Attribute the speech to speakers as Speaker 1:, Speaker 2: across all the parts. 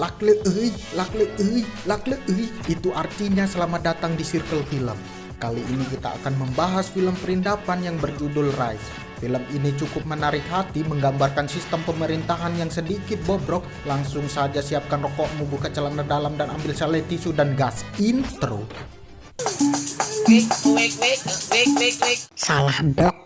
Speaker 1: Lakle euy. Itu artinya selamat datang di Circle Film. Kali ini kita akan membahas film perindapan yang berjudul Rise. Film ini cukup menarik hati, menggambarkan sistem pemerintahan yang sedikit bobrok. Langsung saja siapkan rokokmu, buka celana dalam dan ambil selai tisu dan gas. Intro.
Speaker 2: Salah blok.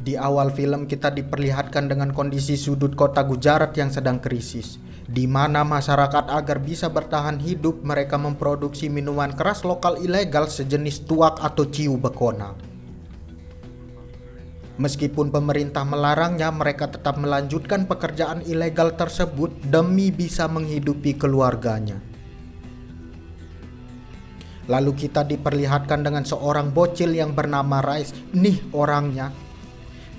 Speaker 1: Di awal film kita diperlihatkan dengan kondisi sudut kota Gujarat yang sedang krisis, di mana masyarakat agar bisa bertahan hidup mereka memproduksi minuman keras lokal ilegal sejenis tuak atau ciu bekona. Meskipun pemerintah melarangnya, mereka tetap melanjutkan pekerjaan ilegal tersebut demi bisa menghidupi keluarganya. Lalu kita diperlihatkan dengan seorang bocil yang bernama Rise. Nih orangnya.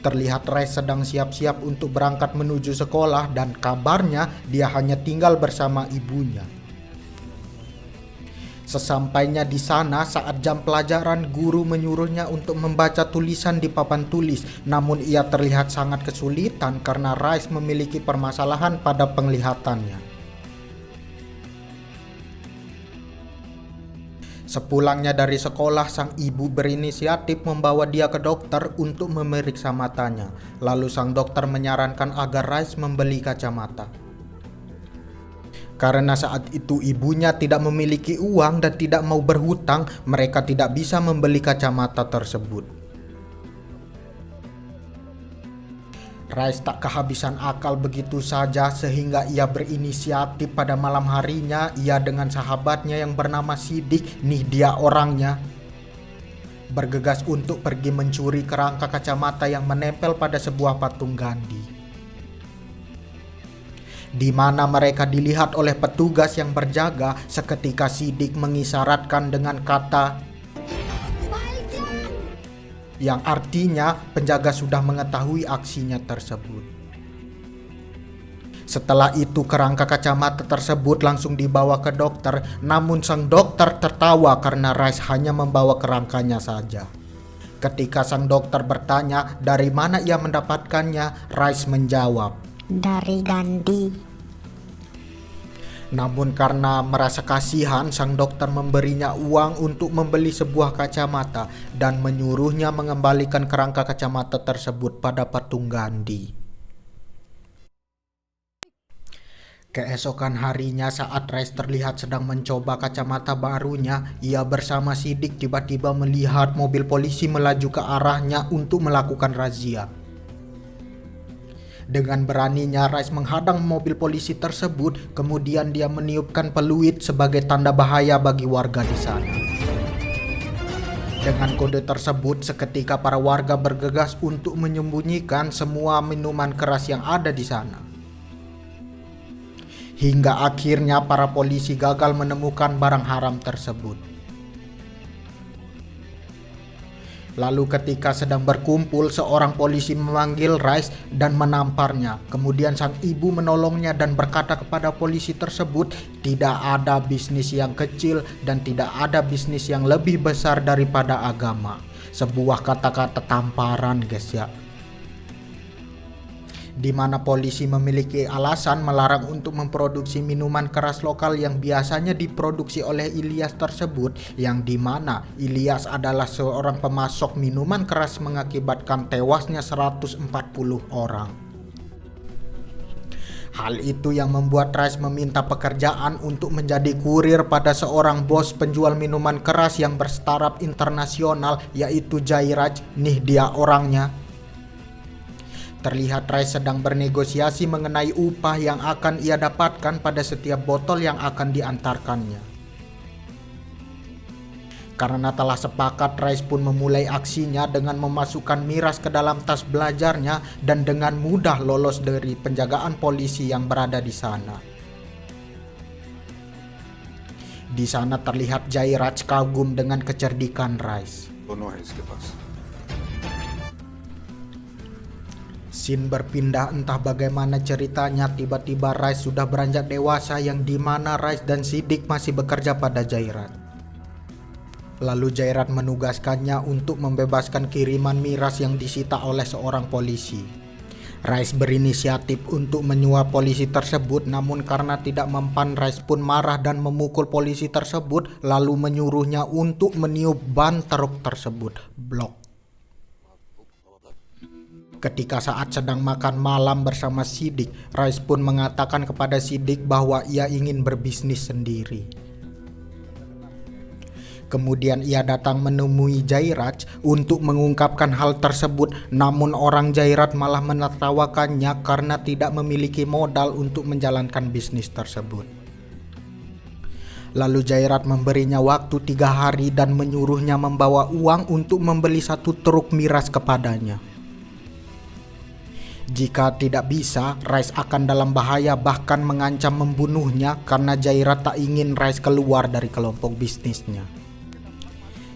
Speaker 1: Terlihat Rise sedang siap-siap untuk berangkat menuju sekolah dan kabarnya dia hanya tinggal bersama ibunya. Sesampainya di sana, saat jam pelajaran, guru menyuruhnya untuk membaca tulisan di papan tulis. Namun ia terlihat sangat kesulitan karena Rise memiliki permasalahan pada penglihatannya. Sepulangnya dari sekolah, sang ibu berinisiatif membawa dia ke dokter untuk memeriksa matanya. Lalu sang dokter menyarankan agar Rise membeli kacamata. Karena saat itu ibunya tidak memiliki uang dan tidak mau berhutang, mereka tidak bisa membeli kacamata tersebut. Rise tak kehabisan akal begitu saja sehingga ia berinisiatif pada malam harinya. Ia dengan sahabatnya yang bernama Sidik, nih dia orangnya, bergegas untuk pergi mencuri kerangka kacamata yang menempel pada sebuah patung Gandhi, di mana mereka dilihat oleh petugas yang berjaga. Seketika Sidik mengisyaratkan dengan kata yang artinya penjaga sudah mengetahui aksinya tersebut. Setelah itu kerangka kacamata tersebut langsung dibawa ke dokter, namun sang dokter tertawa karena Rise hanya membawa kerangkanya saja. Ketika sang dokter bertanya dari mana ia mendapatkannya, Rise menjawab,
Speaker 2: Dari Gandhi.
Speaker 1: Namun karena merasa kasihan, sang dokter memberinya uang untuk membeli sebuah kacamata dan menyuruhnya mengembalikan kerangka kacamata tersebut pada patung Gandhi. Keesokan harinya saat Rise terlihat sedang mencoba kacamata barunya, ia bersama Sidik tiba-tiba melihat mobil polisi melaju ke arahnya untuk melakukan razia. Dengan beraninya Rise menghadang mobil polisi tersebut, kemudian dia meniupkan peluit sebagai tanda bahaya bagi warga di sana. Dengan kode tersebut, seketika para warga bergegas untuk menyembunyikan semua minuman keras yang ada di sana. Hingga akhirnya para polisi gagal menemukan barang haram tersebut. Lalu ketika sedang berkumpul, seorang polisi memanggil Rise dan menamparnya. Kemudian sang ibu menolongnya dan berkata kepada polisi tersebut, tidak ada bisnis yang kecil dan tidak ada bisnis yang lebih besar daripada agama. Sebuah kata-kata tamparan, guys ya. Di mana polisi memiliki alasan melarang untuk memproduksi minuman keras lokal yang biasanya diproduksi oleh Ilyas tersebut, yang dimana Ilyas adalah seorang pemasok minuman keras mengakibatkan tewasnya 140 orang. Hal itu yang membuat Rise meminta pekerjaan untuk menjadi kurir pada seorang bos penjual minuman keras yang berstaraf internasional, yaitu Jairaj. Nih dia orangnya. Terlihat Rise sedang bernegosiasi mengenai upah yang akan ia dapatkan pada setiap botol yang akan diantarkannya. Karena telah sepakat, Rise pun memulai aksinya dengan memasukkan miras ke dalam tas belajarnya dan dengan mudah lolos dari penjagaan polisi yang berada di sana. Di sana terlihat Jairaj kagum dengan kecerdikan Rise. Scene berpindah, entah bagaimana ceritanya, tiba-tiba Rice sudah beranjak dewasa yang dimana Rice dan Siddiq masih bekerja pada Jairat. Lalu Jairat menugaskannya untuk membebaskan kiriman miras yang disita oleh seorang polisi. Rice berinisiatif untuk menyuap polisi tersebut, namun karena tidak mempan Rice pun marah dan memukul polisi tersebut lalu menyuruhnya untuk meniup ban truk tersebut. Blok. Ketika saat sedang makan malam bersama Siddiq, Rice pun mengatakan kepada Siddiq bahwa ia ingin berbisnis sendiri. Kemudian ia datang menemui Jairat untuk mengungkapkan hal tersebut, namun orang Jairat malah menertawakannya karena tidak memiliki modal untuk menjalankan bisnis tersebut. Lalu Jairat memberinya waktu 3 hari dan menyuruhnya membawa uang untuk membeli 1 truk miras kepadanya. Jika tidak bisa, Rice akan dalam bahaya, bahkan mengancam membunuhnya karena Jairat tak ingin Rice keluar dari kelompok bisnisnya.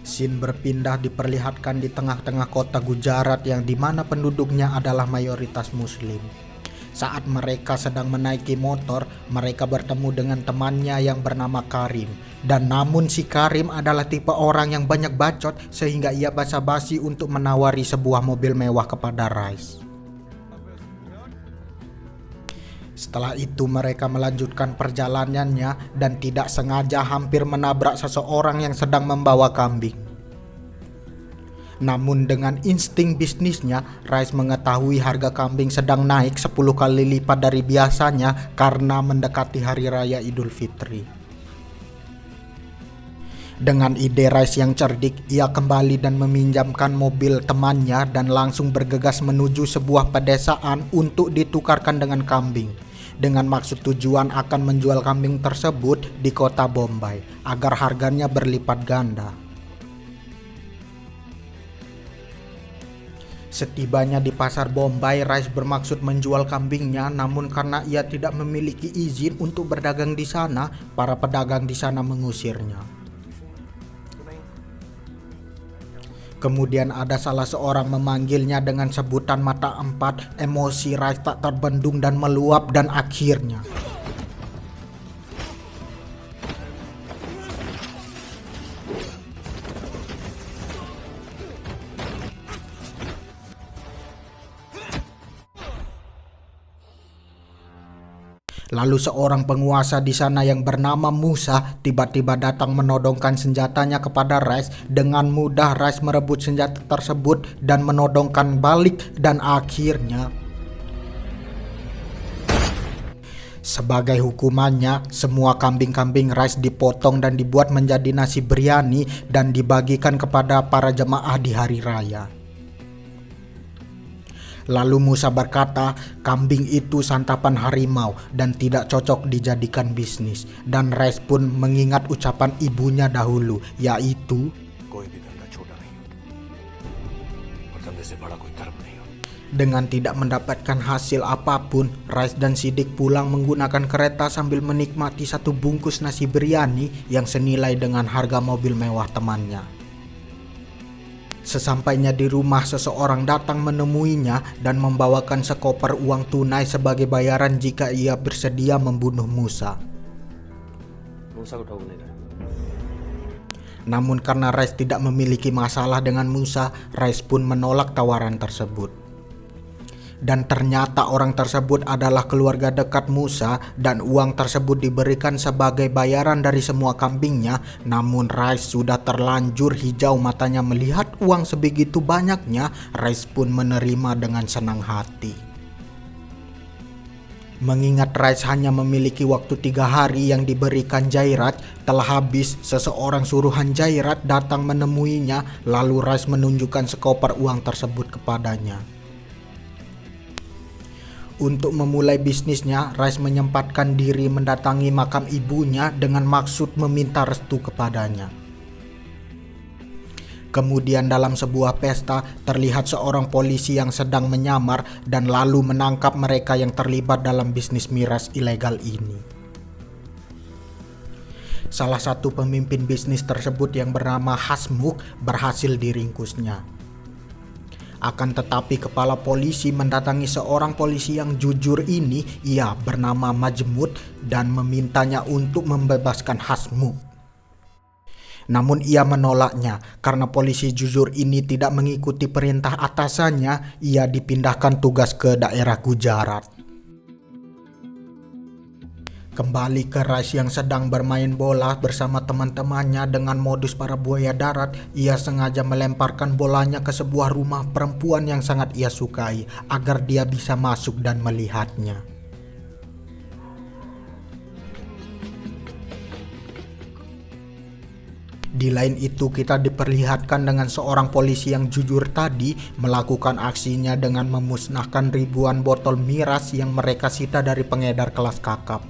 Speaker 1: Scene berpindah diperlihatkan di tengah-tengah kota Gujarat yang dimana penduduknya adalah mayoritas muslim. Saat mereka sedang menaiki motor, mereka bertemu dengan temannya yang bernama Karim. Dan namun si Karim adalah tipe orang yang banyak bacot sehingga ia basa-basi untuk menawari sebuah mobil mewah kepada Rice. Setelah itu mereka melanjutkan perjalanannya dan tidak sengaja hampir menabrak seseorang yang sedang membawa kambing. Namun dengan insting bisnisnya, Rice mengetahui harga kambing sedang naik 10 kali lipat dari biasanya karena mendekati Hari Raya Idul Fitri. Dengan ide Rice yang cerdik, ia kembali dan meminjamkan mobil temannya dan langsung bergegas menuju sebuah pedesaan untuk ditukarkan dengan kambing. Dengan maksud tujuan akan menjual kambing tersebut di kota Bombay agar harganya berlipat ganda. Setibanya di pasar Bombay, Rice bermaksud menjual kambingnya, namun karena ia tidak memiliki izin untuk berdagang di sana, para pedagang di sana mengusirnya. Kemudian ada salah seorang memanggilnya dengan sebutan mata empat. Emosi Rice tak terbendung dan meluap dan akhirnya lalu seorang penguasa di sana yang bernama Musa tiba-tiba datang menodongkan senjatanya kepada Rice. Dengan mudah Rice merebut senjata tersebut dan menodongkan balik dan akhirnya sebagai hukumannya semua kambing-kambing Rice dipotong dan dibuat menjadi nasi biryani dan dibagikan kepada para jemaah di hari raya. Lalu Musa berkata, kambing itu santapan harimau dan tidak cocok dijadikan bisnis. Dan Rice pun mengingat ucapan ibunya dahulu, yaitu dengan tidak mendapatkan hasil apapun, Rice dan Siddiq pulang menggunakan kereta sambil menikmati 1 bungkus nasi biryani yang senilai dengan harga mobil mewah temannya. Sesampainya di rumah, seseorang datang menemuinya dan membawakan sekoper uang tunai sebagai bayaran jika ia bersedia membunuh Musa. Namun karena Rice tidak memiliki masalah dengan Musa, Rice pun menolak tawaran tersebut. Dan ternyata orang tersebut adalah keluarga dekat Musa dan uang tersebut diberikan sebagai bayaran dari semua kambingnya. Namun Rice sudah terlanjur hijau matanya melihat uang sebegitu banyaknya. Rice pun menerima dengan senang hati. Mengingat Rice hanya memiliki waktu 3 hari yang diberikan Jairat telah habis, seseorang suruhan Jairat datang menemuinya. Lalu Rice menunjukkan sekoper uang tersebut kepadanya. Untuk memulai bisnisnya, Rice menyempatkan diri mendatangi makam ibunya dengan maksud meminta restu kepadanya. Kemudian dalam sebuah pesta, terlihat seorang polisi yang sedang menyamar dan lalu menangkap mereka yang terlibat dalam bisnis miras ilegal ini. Salah satu pemimpin bisnis tersebut yang bernama Hasmukh berhasil diringkusnya. Akan tetapi kepala polisi mendatangi seorang polisi yang jujur ini, ia bernama Majmud, dan memintanya untuk membebaskan Hasmukh. Namun ia menolaknya karena polisi jujur ini tidak mengikuti perintah atasannya. Ia dipindahkan tugas ke daerah Gujarat. Kembali ke Rice yang sedang bermain bola bersama teman-temannya dengan modus para buaya darat, ia sengaja melemparkan bolanya ke sebuah rumah perempuan yang sangat ia sukai agar dia bisa masuk dan melihatnya. Di lain itu, kita diperlihatkan dengan seorang polisi yang jujur tadi melakukan aksinya dengan memusnahkan ribuan botol miras yang mereka sita dari pengedar kelas kakap.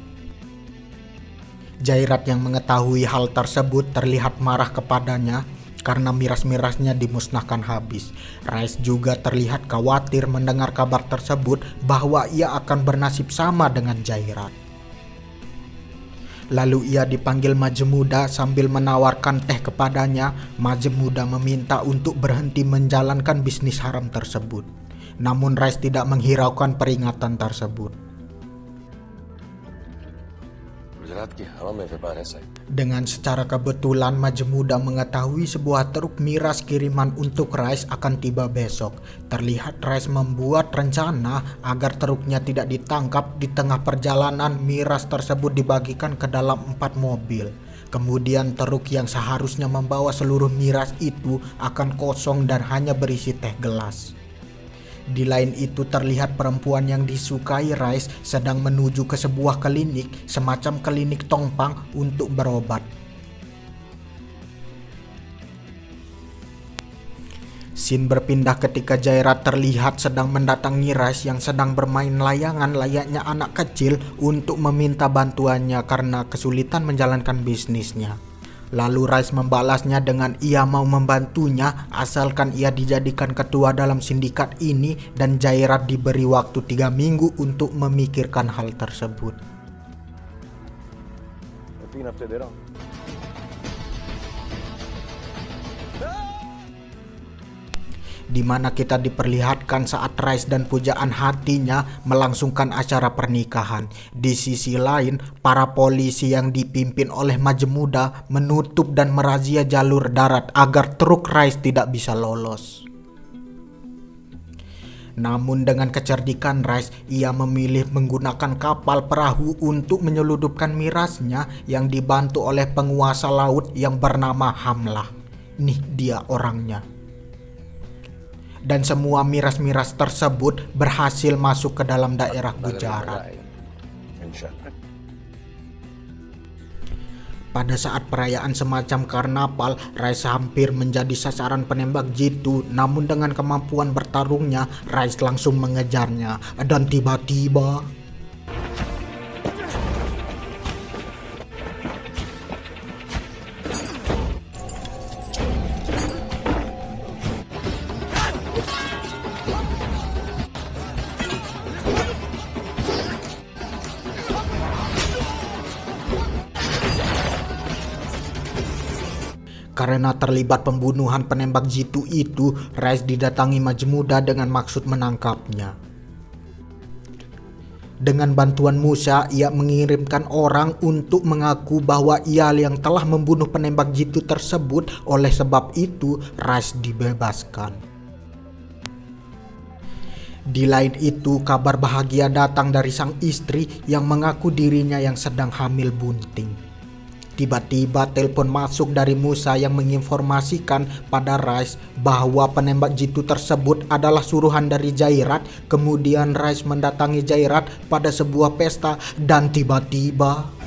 Speaker 1: Jairat yang mengetahui hal tersebut terlihat marah kepadanya karena miras-mirasnya dimusnahkan habis. Rice juga terlihat khawatir mendengar kabar tersebut bahwa ia akan bernasib sama dengan Jairat. Lalu ia dipanggil Majmuda sambil menawarkan teh kepadanya. Majmuda meminta untuk berhenti menjalankan bisnis haram tersebut. Namun Rice tidak menghiraukan peringatan tersebut. Dengan secara kebetulan Majmuda mengetahui sebuah truk miras kiriman untuk Rice akan tiba besok. Terlihat Rice membuat rencana agar truknya tidak ditangkap. Di tengah perjalanan, miras tersebut dibagikan ke dalam 4 mobil. Kemudian truk yang seharusnya membawa seluruh miras itu akan kosong dan hanya berisi teh gelas. Di lain itu terlihat perempuan yang disukai Rice sedang menuju ke sebuah klinik, semacam klinik tongpang untuk berobat. Scene berpindah ketika Jairat terlihat sedang mendatangi Rice yang sedang bermain layangan layaknya anak kecil untuk meminta bantuannya karena kesulitan menjalankan bisnisnya. Lalu Rice membalasnya dengan ia mau membantunya asalkan ia dijadikan ketua dalam sindikat ini dan Jairat diberi waktu 3 minggu untuk memikirkan hal tersebut. Di mana kita diperlihatkan saat Rice dan pujaan hatinya melangsungkan acara pernikahan. Di sisi lain, para polisi yang dipimpin oleh Majmuda menutup dan merazia jalur darat agar truk Rice tidak bisa lolos. Namun dengan kecerdikan Rice, ia memilih menggunakan kapal perahu untuk menyeludupkan mirasnya yang dibantu oleh penguasa laut yang bernama Hamlah. Nih dia orangnya. Dan semua miras-miras tersebut berhasil masuk ke dalam daerah Gujarat. Pada saat perayaan semacam karnaval, Rice hampir menjadi sasaran penembak jitu. Namun dengan kemampuan bertarungnya, Rice langsung mengejarnya. Dan tiba-tiba karena terlibat pembunuhan penembak jitu itu, Rice didatangi Majmuda dengan maksud menangkapnya. Dengan bantuan Musa, ia mengirimkan orang untuk mengaku bahwa ia yang telah membunuh penembak jitu tersebut. Oleh sebab itu, Rice dibebaskan. Di lain itu, kabar bahagia datang dari sang istri yang mengaku dirinya yang sedang hamil bunting. Tiba-tiba telepon masuk dari Musa yang menginformasikan pada Rice bahwa penembak jitu tersebut adalah suruhan dari Jairat. Kemudian Rice mendatangi Jairat pada sebuah pesta dan tiba-tiba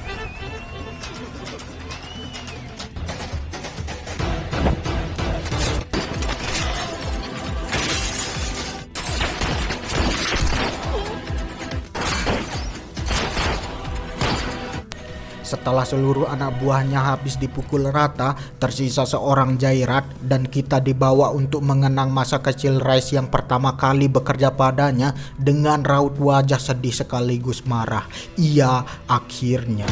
Speaker 1: setelah seluruh anak buahnya habis dipukul rata, tersisa seorang Jairat dan kita dibawa untuk mengenang masa kecil Rice yang pertama kali bekerja padanya. Dengan raut wajah sedih sekaligus marah, ia akhirnya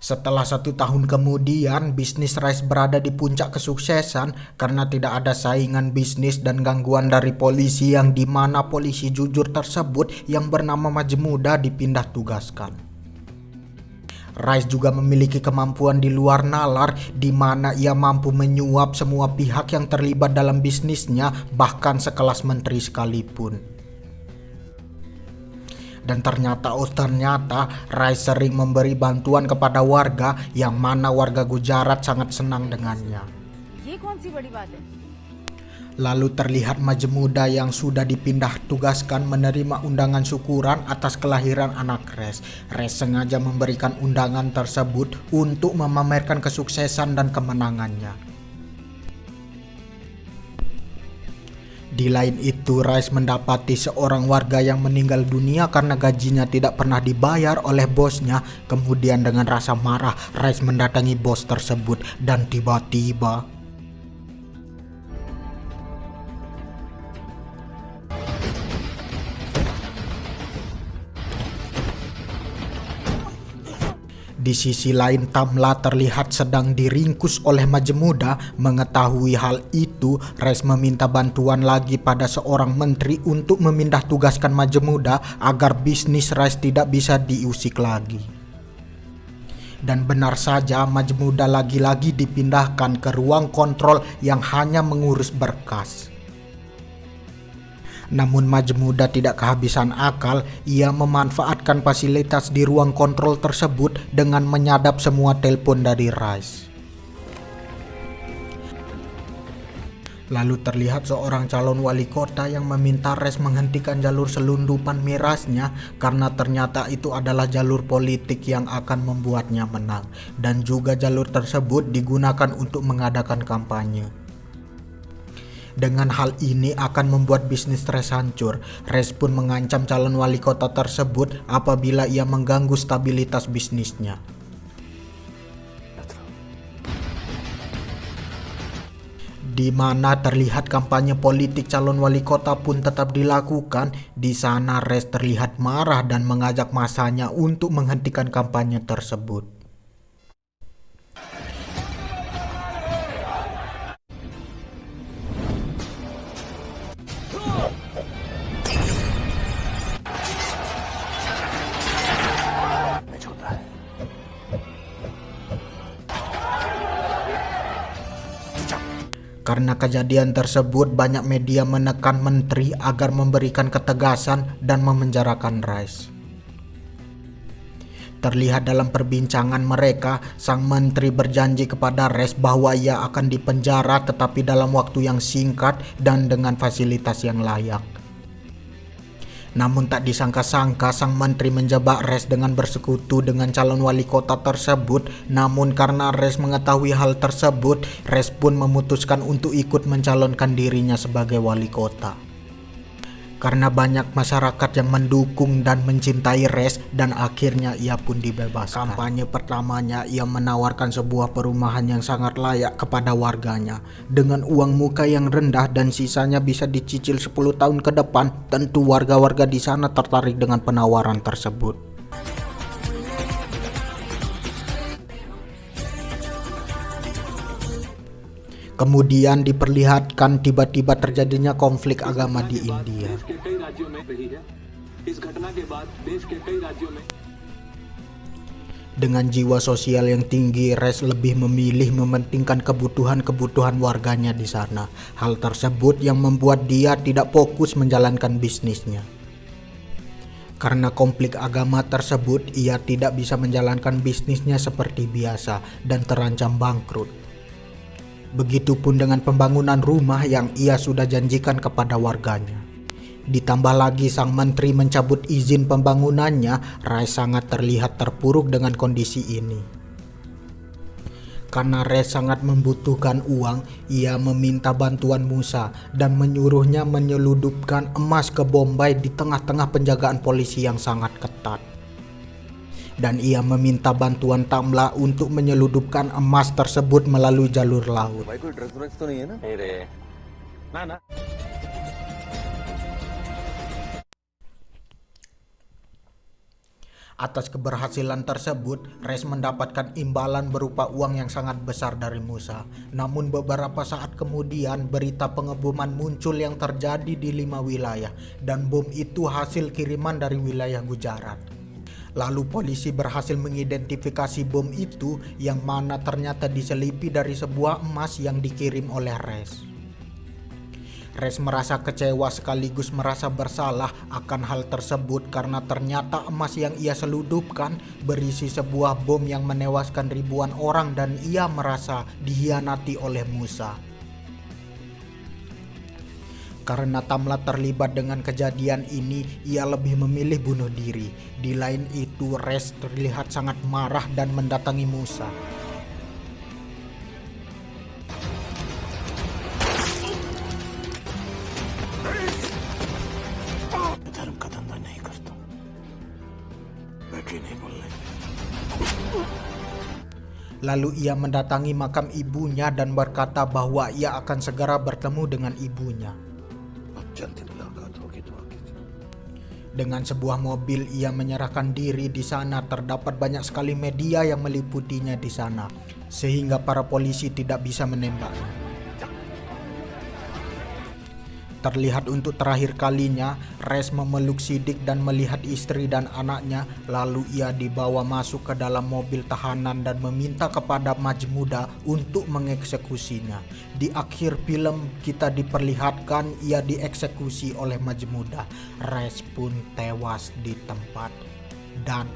Speaker 1: Setelah 1 tahun kemudian, bisnis Rice berada di puncak kesuksesan karena tidak ada saingan bisnis dan gangguan dari polisi, yang dimana polisi jujur tersebut yang bernama Majmuda dipindah tugaskan. Rice juga memiliki kemampuan di luar nalar, di mana ia mampu menyuap semua pihak yang terlibat dalam bisnisnya, bahkan sekelas menteri sekalipun. Dan ternyata Rice sering memberi bantuan kepada warga, yang mana warga Gujarat sangat senang dengannya. Lalu terlihat Majmuda yang sudah dipindah tugaskan menerima undangan syukuran atas kelahiran anak Rice. Rice sengaja memberikan undangan tersebut untuk memamerkan kesuksesan dan kemenangannya. Di lain itu, Rice mendapati seorang warga yang meninggal dunia karena gajinya tidak pernah dibayar oleh bosnya. Kemudian dengan rasa marah, Rice mendatangi bos tersebut dan tiba-tiba di sisi lain, Tamla terlihat sedang diringkus oleh Majmuda. Mengetahui hal itu, Rice meminta bantuan lagi pada seorang menteri untuk memindah tugaskan Majmuda agar bisnis Rice tidak bisa diusik lagi. Dan benar saja, Majmuda lagi-lagi dipindahkan ke ruang kontrol yang hanya mengurus berkas. Namun Majmuda tidak kehabisan akal. Ia memanfaatkan fasilitas di ruang kontrol tersebut dengan menyadap semua telepon dari Rice. Lalu terlihat seorang calon wali kota yang meminta Rice menghentikan jalur selundupan mirasnya karena ternyata itu adalah jalur politik yang akan membuatnya menang, dan juga jalur tersebut digunakan untuk mengadakan kampanye. Dengan hal ini akan membuat bisnis Rice hancur. Rice pun mengancam calon wali kota tersebut apabila ia mengganggu stabilitas bisnisnya. Di mana terlihat kampanye politik calon wali kota pun tetap dilakukan. Di sana Rice terlihat marah dan mengajak masanya untuk menghentikan kampanye tersebut. Karena kejadian tersebut, banyak media menekan menteri agar memberikan ketegasan dan memenjarakan Rice. Terlihat dalam perbincangan mereka, sang menteri berjanji kepada Rice bahwa ia akan dipenjara tetapi dalam waktu yang singkat dan dengan fasilitas yang layak. Namun tak disangka-sangka, sang menteri menjebak Rice dengan bersekutu dengan calon wali kota tersebut. Namun karena Rice mengetahui hal tersebut, Rice pun memutuskan untuk ikut mencalonkan dirinya sebagai wali kota. Karena banyak masyarakat yang mendukung dan mencintai Rice, dan akhirnya ia pun dibebaskan. Kampanye pertamanya, ia menawarkan sebuah perumahan yang sangat layak kepada warganya dengan uang muka yang rendah dan sisanya bisa dicicil 10 tahun ke depan. Tentu warga-warga di sana tertarik dengan penawaran tersebut. Kemudian diperlihatkan tiba-tiba terjadinya konflik agama di India. Dengan jiwa sosial yang tinggi, Rice lebih memilih mementingkan kebutuhan-kebutuhan warganya di sana. Hal tersebut yang membuat dia tidak fokus menjalankan bisnisnya. Karena konflik agama tersebut, ia tidak bisa menjalankan bisnisnya seperti biasa dan terancam bangkrut. Begitupun dengan pembangunan rumah yang ia sudah janjikan kepada warganya. Ditambah lagi sang menteri mencabut izin pembangunannya, Rice sangat terlihat terpuruk dengan kondisi ini. Karena Rice sangat membutuhkan uang, ia meminta bantuan Musa dan menyuruhnya menyeludupkan emas ke Bombay di tengah-tengah penjagaan polisi yang sangat ketat. Dan ia meminta bantuan Tamla untuk menyeludupkan emas tersebut melalui jalur laut. Atas keberhasilan tersebut, Reis mendapatkan imbalan berupa uang yang sangat besar dari Musa. Namun beberapa saat kemudian berita pengeboman muncul yang terjadi di 5 wilayah dan bom itu hasil kiriman dari wilayah Gujarat. Lalu polisi berhasil mengidentifikasi bom itu yang mana ternyata diselipi dari sebuah emas yang dikirim oleh Reis. Reis merasa kecewa sekaligus merasa bersalah akan hal tersebut karena ternyata emas yang ia seludupkan berisi sebuah bom yang menewaskan ribuan orang dan ia merasa dikhianati oleh Musa. Karena Tamlat terlibat dengan kejadian ini, ia lebih memilih bunuh diri. Di lain itu, Reis terlihat sangat marah dan mendatangi Musa. Lalu ia mendatangi makam ibunya dan berkata bahwa ia akan segera bertemu dengan ibunya. Dengan sebuah mobil ia menyerahkan diri di sana. Terdapat banyak sekali media yang meliputinya di sana sehingga para polisi tidak bisa menembaknya. Terlihat untuk terakhir kalinya, Reis memeluk Sidik dan melihat istri dan anaknya. Lalu ia dibawa masuk ke dalam mobil tahanan dan meminta kepada Majmuda untuk mengeksekusinya. Di akhir film kita diperlihatkan ia dieksekusi oleh Majmuda. Reis pun tewas di tempat dan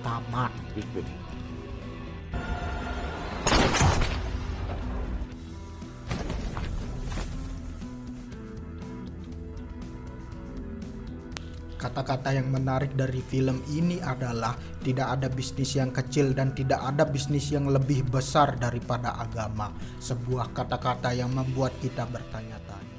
Speaker 1: tamat. Kata-kata yang menarik dari film ini adalah tidak ada bisnis yang kecil dan tidak ada bisnis yang lebih besar daripada agama. Sebuah kata-kata yang membuat kita bertanya-tanya.